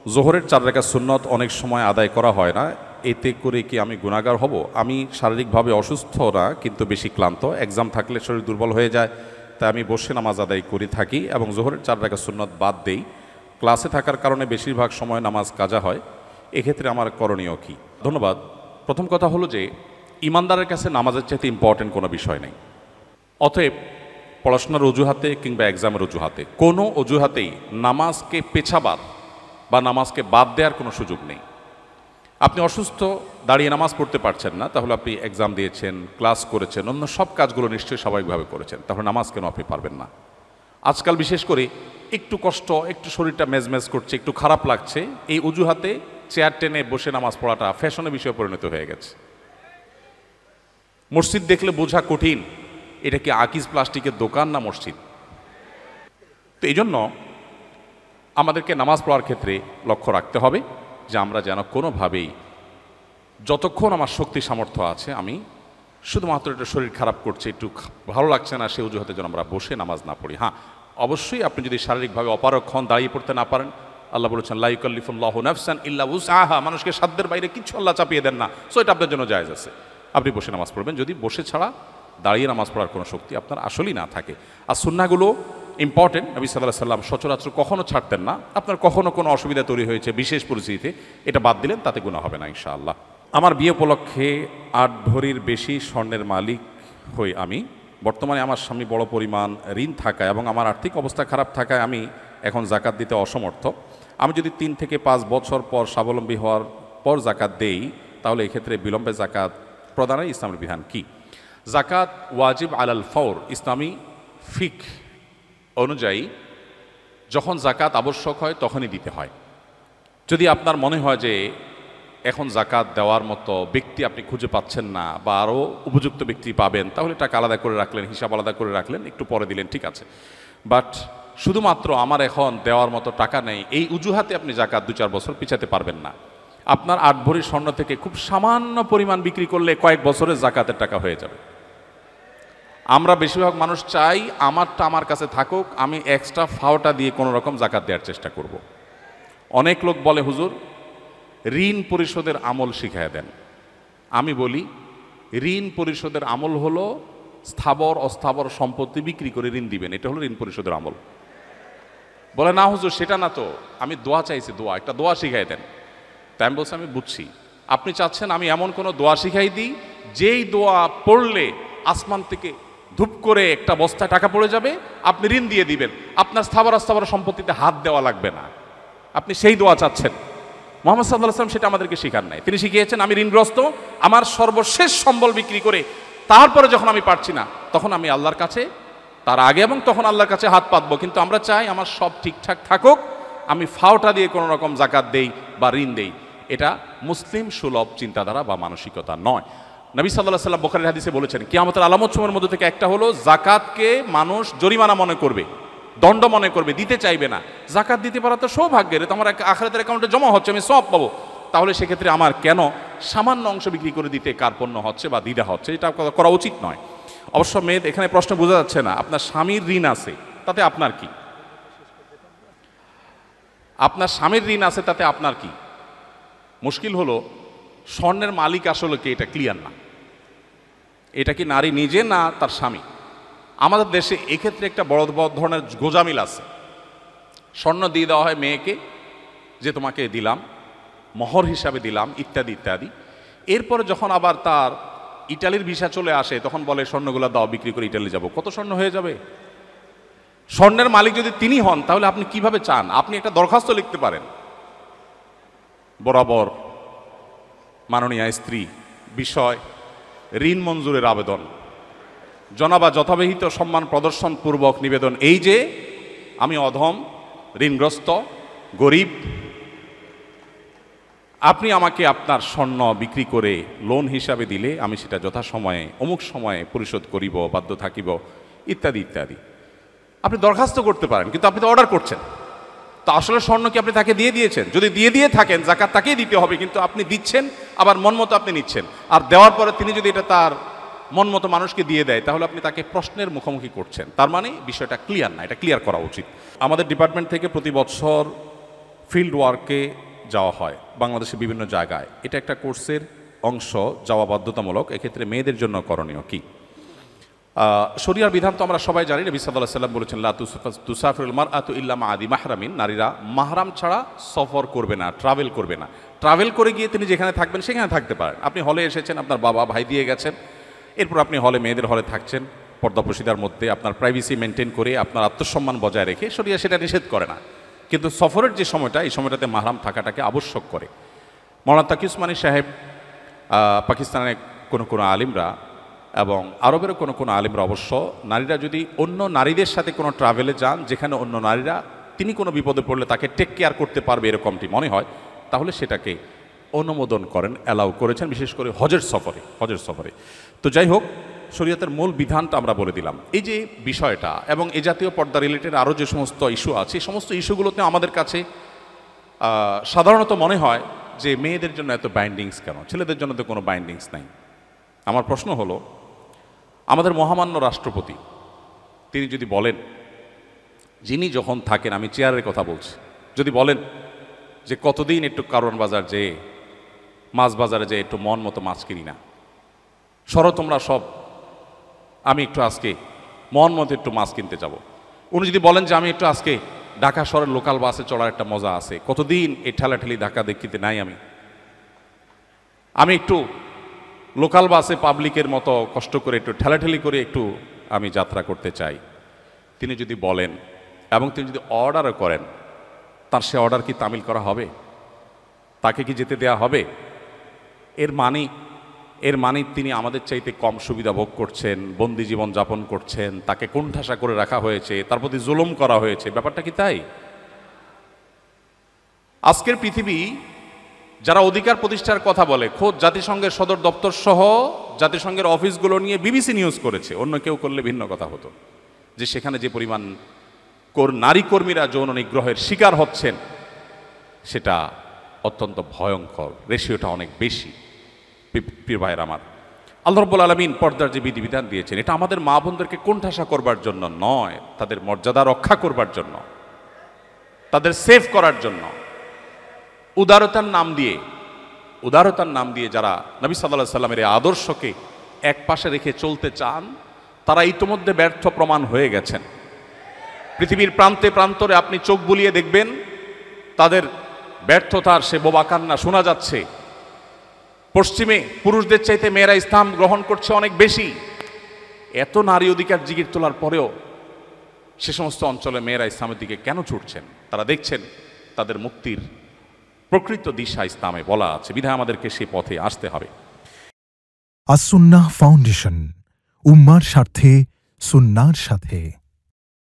জোহরের 4 রাকাত সুন্নত অনেক সময় আদায় করা হয় না, এতে করে কি আমি গুনাহগার হব? আমি শারীরিকভাবে অসুস্থ না, কিন্তু বেশি ক্লান্ত, এক্সাম থাকলে শরীর দুর্বল হয়ে যায়, তাই আমি বসে নামাজ আদায় করে থাকি এবং জোহরের 4 রাকাত সুন্নত বাদ দেই। ক্লাসে থাকার কারণে বেশিরভাগ সময় নামাজ কাজা হয়, এক্ষেত্রে আমার করণীয় কী? ধন্যবাদ। প্রথম কথা হলো যে ইমানদারের কাছে নামাজের চাইতে ইম্পর্টেন্ট কোনো বিষয় নেই। অতএব পড়াশোনার অজুহাতে কিংবা এক্সামের অজুহাতে কোনো অজুহাতেই নামাজকে পেছাবার বা নামাজকে বাদ দেওয়ার কোনো সুযোগ নেই। আপনি অসুস্থ, দাঁড়িয়ে নামাজ পড়তে পারছেন না, তাহলে আপনি এক্সাম দিয়েছেন, ক্লাস করেছেন, অন্য সব কাজগুলো নিশ্চয়ই স্বাভাবিকভাবে করেছেন, তাহলে নামাজ কেন আপনি পারবেন না? আজকাল বিশেষ করে একটু কষ্ট, একটু শরীরটা মেজমেজ করছে, একটু খারাপ লাগছে, এই অজুহাতে চেয়ার টেনে বসে নামাজ পড়াটা ফ্যাশনের বিষয়ে পরিণত হয়ে গেছে। মসজিদ দেখলে বোঝা কঠিন, এটা কি আকিজ প্লাস্টিকের দোকান না মসজিদ? তো এই জন্য আমাদেরকে নামাজ পড়ার ক্ষেত্রে লক্ষ্য রাখতে হবে যে আমরা যেন কোনোভাবেই, যতক্ষণ আমার শক্তি সামর্থ্য আছে, আমি শুধুমাত্র একটু শরীর খারাপ করছে, একটু ভালো লাগছে না, সে অজুহাতে যেন আমরা বসে নামাজ না পড়ি। হ্যাঁ, অবশ্যই আপনি যদি শারীরিকভাবে অপারগ হন, দাঁড়িয়ে পড়তে না পারেন, আল্লাহ বলেছেন লা ইউকাল্লিফুল্লাহু নাফসান ইল্লা উসআহা, মানুষকে সাধ্যের বাইরে কিছু আল্লাহ চাপিয়ে দেন না, সো এটা আপনার জন্য জায়েজ আছে, আপনি বসে নামাজ পড়বেন, যদি বসে ছাড়া দাঁড়িয়ে নামাজ পড়ার কোনো শক্তি আপনার আসলেই না থাকে। আর সুন্নাহগুলো ইম্পর্টেন্ট, নবী সাল্লাল্লাহু আলাইহি সাল্লাম সচরাচর কখনো ছাড়তেন না। আপনার কখনো কোনো অসুবিধা তৈরি হয়েছে বিশেষ পরিস্থিতিতে, এটা বাদ দিলেন, তাতে গুনাহ হবে না ইনশাআল্লাহ। আমার বিয়ে উপলক্ষে 8 ভরির বেশি স্বর্ণের মালিক হই আমি। বর্তমানে আমার স্বামী বড় পরিমাণ ঋণ থাকায় এবং আমার আর্থিক অবস্থা খারাপ থাকায় আমি এখন জাকাত দিতে অসমর্থ। আমি যদি 3 থেকে 5 বছর পর স্বাবলম্বী হওয়ার পর জাকাত দেই, তাহলে এক্ষেত্রে বিলম্বে জাকাত প্রদানের ইসলামের বিধান কি? জাকাত ওয়াজিব আলাল ফওর, ইসলামী ফিক অনুযায়ী যখন জাকাত আবশ্যক হয় তখনই দিতে হয়। যদি আপনার মনে হয় যে এখন জাকাত দেওয়ার মতো ব্যক্তি আপনি খুঁজে পাচ্ছেন না বা আরও উপযুক্ত ব্যক্তি পাবেন, তাহলে টাকা আলাদা করে রাখলেন, হিসাব আলাদা করে রাখলেন, একটু পরে দিলেন, ঠিক আছে। বাট শুধুমাত্র আমার এখন দেওয়ার মতো টাকা নেই, এই অজুহাতে আপনি জাকাত 2-4 বছর পিছাতে পারবেন না। আপনার 8 ভরি স্বর্ণ থেকে খুব সামান্য পরিমাণ বিক্রি করলে কয়েক বছরের জাকাতের টাকা হয়ে যাবে। আমরা বেশিরভাগ মানুষ চাই আমারটা আমার কাছে থাকুক, আমি এক্সট্রা ফাওটা দিয়ে কোনো রকম জাকাত দেওয়ার চেষ্টা করব। অনেক লোক বলে হুজুর ঋণ পরিশোধের আমল শিখায় দেন। আমি বলি ঋণ পরিশোধের আমল হলো স্থাবর অস্থাবর সম্পত্তি বিক্রি করে ঋণ দিবেন, এটা হলো ঋণ পরিশোধের আমল। বলে না হুজুর সেটা না তো, আমি দোয়া চাইছি, দোয়া, একটা দোয়া শিখাই দেন। তাই আমি বলছি আমি বুঝছি, আপনি চাচ্ছেন আমি এমন কোনো দোয়া শিখাই দিই যেই দোয়া পড়লে আসমান থেকে ধূপ করে একটা বস্তায় টাকা পড়ে যাবে, আপনি ঋণ দিয়ে দিবেন, আপনার স্থাবর অস্থাবর সম্পত্তিতে হাত দেওয়া লাগবে না, আপনি সেই দোয়া চাচ্ছেন। মুহাম্মদ সাল্লাল্লাহু আলাইহি ওয়াসাল্লাম সেটা আমাদেরকে শিখান নাই। তিনি শিখিয়েছেন আমি ঋণগ্রস্ত, আমার সর্বশেষ সম্বল বিক্রি করে তারপরে যখন আমি পারছি না তখন আমি আল্লাহর কাছে, তার আগে এবং তখন আল্লাহর কাছে হাত পাতবো। কিন্তু আমরা চাই আমার সব ঠিকঠাক থাকুক, আমি ফাওটা দিয়ে কোনো রকম জাকাত দেই বা ঋণ দেই, এটা মুসলিম সুলভ চিন্তাধারা বা মানসিকতা নয়। নবী সাল্লাল্লাহু আলাইহি ওয়াসাল্লাম বুখারীর হাদিসে বলেছেন কিয়ামতের আলামতসমূহের মধ্যে থেকে একটা হলো জাকাতকে মানুষ জরিমানা মনে করবে, দণ্ড মনে করবে, দিতে চাইবে না। জাকাত দিতে পারা তো সৌভাগ্যের, তো আমার আখিরাতের অ্যাকাউন্টে জমা হচ্ছে, আমি সওয়াব পাবো, তাহলে সেক্ষেত্রে আমার কেন সামান্য অংশ বিক্রি করে দিতে কার্পণ্য হচ্ছে বা দ্বিধা হচ্ছে? এটা করা উচিত নয়। অবশ্য মেয়েদ এখানে প্রশ্ন বোঝা যাচ্ছে না, আপনার স্বামীর ঋণ আছে তাতে আপনার কি? আপনার স্বামীর ঋণ আছে তাতে আপনার কি? মুশকিল হলো স্বর্ণের মালিক আসলে কি, এটা ক্লিয়ার না। এটা কি নারী নিজে না তার স্বামী? আমাদের দেশে এক্ষেত্রে একটা বড় বড় ধরনের গোজামিল আছে। স্বর্ণ দিয়ে দেওয়া হয় মেয়েকে, যে তোমাকে দিলাম, মোহর হিসাবে দিলাম, ইত্যাদি ইত্যাদি। এরপরে যখন আবার তার ইটালির ভিসা চলে আসে তখন বলে স্বর্ণগুলো দাও, বিক্রি করে ইটালি যাব। কত স্বর্ণ হয়ে যাবে? স্বর্ণের মালিক যদি তিনি হন তাহলে আপনি কিভাবে চান? আপনি একটা দরখাস্ত লিখতে পারেন, বরাবর মাননীয় স্ত্রী বিষয় ঋণ মঞ্জুরের আবেদন, জনাবা যথাবিহিত সম্মান প্রদর্শন পূর্বক নিবেদন এই যে আমি অধম, ঋণগ্রস্ত, গরিব, আপনি আমাকে আপনার স্বর্ণ বিক্রি করে লোন হিসাবে দিলে আমি সেটা যথাসময়ে অমুক সময়ে পরিশোধ করিব, বাধ্য থাকিব, ইত্যাদি ইত্যাদি। আপনি দরখাস্ত করতে পারেন, কিন্তু আপনি তো অর্ডার করছেন। তো আসলে স্বর্ণ কি আপনি তাকে দিয়ে দিয়েছেন? যদি দিয়ে থাকেন জাকাত তাকেই দিতে হবে, কিন্তু আপনি দিচ্ছেন আবার মন মতো আপনি নিচ্ছেন, আর দেওয়ার পরে তিনি যদি এটা তার মন মতো মানুষকে দিয়ে দেয় তাহলে আপনি তাকে প্রশ্নের মুখোমুখি করছেন। তার মানে বিষয়টা ক্লিয়ার না, এটা ক্লিয়ার করা উচিত। আমাদের ডিপার্টমেন্ট থেকে প্রতি বছর ফিল্ড ওয়ার্কে যাওয়া হয় বাংলাদেশের বিভিন্ন জায়গায়, এটা একটা কোর্সের অংশ, যাওয়া বাধ্যতামূলক। এক্ষেত্রে মেয়েদের জন্য করণীয় কি? শরিয়ার বিধান তো আমরা সবাই জানি। নবী সাল্লাল্লাহু আলাইহি ওয়াসাল্লাম বলেছেন, লা তুসাফিরুল মারআতু ইল্লা মা আদি মাহরামিন, নারীরা মাহরাম ছাড়া সফর করবে না, ট্রাভেল করবে না। ট্রাভেল করে গিয়ে তিনি যেখানে থাকবেন সেখানে থাকতে পারেন। আপনি হলে এসেছেন, আপনার বাবা ভাই দিয়ে গেছেন, এরপর আপনি হলে মেয়েদের হলে থাকছেন পর্দাপ্রসিদার মধ্যে, আপনার প্রাইভেসি মেনটেন করে, আপনার আত্মসম্মান বজায় রেখে, শরিয়া সেটা নিষেধ করে না। কিন্তু সফরের যে সময়টা, এই সময়টাতে মাহরাম থাকাটাকে আবশ্যক করে। মাওলানা তাকি উসমানী সাহেব, পাকিস্তানের কোনো আলিমরা এবং আরবেরও কোনো আলিমরা অবশ্য, নারীরা যদি অন্য নারীদের সাথে কোনো ট্রাভেলে যান যেখানে অন্য নারীরা তিনি কোনো বিপদে পড়লে তাকে টেক কেয়ার করতে পারবে এরকমটি মনে হয়, তাহলে সেটাকে অনুমোদন করেন, অ্যালাউ করেছেন, বিশেষ করে হজের সফরে। তো যাই হোক, শরীয়তের মূল বিধানটা আমরা বলে দিলাম। এই যে বিষয়টা এবং এই জাতীয় পর্দা রিলেটেড আরও যে সমস্ত ইস্যু আছে, এই সমস্ত ইস্যুগুলোতে আমাদের কাছে সাধারণত মনে হয় যে মেয়েদের জন্য এত বাইন্ডিংস কেন, ছেলেদের জন্য তো কোনো বাইন্ডিংস নাই। আমার প্রশ্ন হলো, আমাদের মহামান্য রাষ্ট্রপতি তিনি যদি বলেন, যিনি যখন থাকেন, আমি চেয়ারের কথা বলছি, যদি বলেন যে কতদিন একটু কারওয়ান বাজার যেয়ে, মাছ বাজারে যেয়ে একটু মন মতো মাছ কিনি না, সরো তোমরা সব, আমি একটু আজকে মন মতো একটু মাছ কিনতে যাব। উনি যদি বলেন যে আমি একটু আজকে ঢাকা শহরের লোকাল বাসে চড়ার একটা মজা আছে, কতদিন এই ঠেলাঠেলি ঢাকা দেখিতে নাই, আমি একটু লোকাল বাসে পাবলিকের মতো কষ্ট করে একটু ঠেলাঠেলি করে একটু আমি যাত্রা করতে চাই, তিনি যদি বলেন এবং তিনি যদি অর্ডারও করেন, তার সে অর্ডার কি তামিল করা হবে? তাকে কি যেতে দেয়া হবে? এর মানে তিনি আমাদের চাইতে কম সুবিধা ভোগ করছেন, বন্দি জীবন যাপন করছেন, তাকে কোণঠাসা করে রাখা হয়েছে, তার প্রতি জুলুম করা হয়েছে। ব্যাপারটা কি তাই? আজকের পৃথিবী যারা অধিকার প্রতিষ্ঠার কথা বলে, খোদ জাতিসংঘের সদর দপ্তর সহ জাতিসংঘের অফিসগুলো নিয়ে বিবিসি নিউজ করেছে, অন্য কেউ করলে ভিন্ন কথা হতো, যে সেখানে যে পরিমাণ নারী কর্মীরা যৌন নিগ্রহের শিকার হচ্ছেন সেটা অত্যন্ত ভয়ঙ্কর, রেশিওটা অনেক বেশি। প্রিয় ভাইয়ের আমার, আল্লাহ রাব্বুল আলামিন পর্দার যে বিধিবিধান দিয়েছেন, এটা আমাদের মা বোনদেরকে কোণঠাসা করবার জন্য নয়, তাদের মর্যাদা রক্ষা করবার জন্য, তাদের সেভ করার জন্য। উদারতার নাম দিয়ে যারা নবী সাল্লাল্লাহু আলাইহি সাল্লামের এই আদর্শকে এক পাশে রেখে চলতে চান, তারা ইতোমধ্যে ব্যর্থ প্রমাণ হয়ে গেছেন। পৃথিবীর প্রান্তে প্রান্তরে আপনি চোখ বুলিয়ে দেখবেন, তাদের ব্যর্থতার সে বোবা কান্না শোনা যাচ্ছে। পশ্চিমে পুরুষদের চাইতে মেয়েরা ইসলাম গ্রহণ করছে অনেক বেশি। এত নারী অধিকার জিগির তোলার পরেও সে সমস্ত অঞ্চলে মেয়েরা ইসলামের দিকে কেন ছুটছেন? তারা দেখছেন তাদের মুক্তির প্রকৃত দিশা ইসলামে বলা আছে, বিধায় আমাদেরকে সে পথে আসতে হবে। আস-সুন্নাহ ফাউন্ডেশন, উম্মার স্বার্থে সুন্নাহর সাথে।